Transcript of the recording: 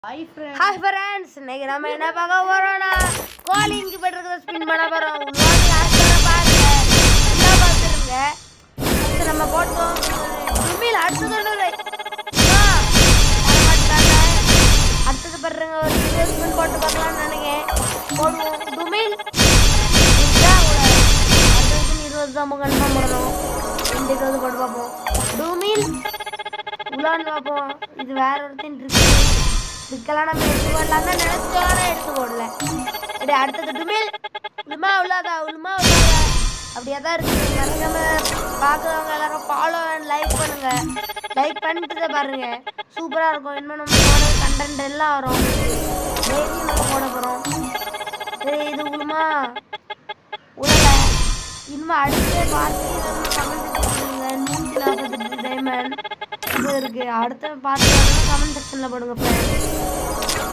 Hi friends, இன்னைக்கு நம்ம என்ன பார்க்க போறோம்னா கோழி இன்குபேட்டருக்கு ஸ்பின் பண்ண போறோம். உள்ளாடி ஆஸ்கர பாருங்க. நல்லா பாத்துருங்க. அடுத்து நம்ம போட்டோம். டுமில் அடுத்தது அடுத்தது பாருங்க ஒரு இன்வெஸ்ட்மென்ட் போட்டு பார்க்கலாம்னு நினைக்கிறேன். போடுவோம் டுமில். அடுத்தது 20 தான் கன்ஃபார்ம் பண்ணணும். 20 போட்டு பார்ப்போம். டுமில் உலான்னு பார்ப்போம். இது வேற ஒருத்தன் இருக்கு. இதுக்கெல்லாம் நம்ம எடுத்து போடலாம் தான் நினைச்சோட எடுத்து போடல. சரி அடுத்தது டுமில். உளுமா உள்ளாதா அப்படியே தான் இருக்கு. மறக்காம பார்க்குறவங்க எல்லாரும் ஃபாலோ அண்ட் லைக் பண்ணுங்க. லைக் பண்ணிட்டு பாருங்க, சூப்பராக இருக்கும். இன்னும் நம்ம போட கண்டென்ட் எல்லாம் வரும். டெய்லியும் நம்ம போட போகிறோம். சரி இது உளுமா உள்ள இனிமே அடுத்த பார்த்து கமெண்ட் பண்ணுங்க. 148 டைமண்ட் இது இருக்கு. அடுத்த பார்த்து கமெண்ட் செக்ஷனில் போடுங்க ஃப்ரெண்ட்ஸ்.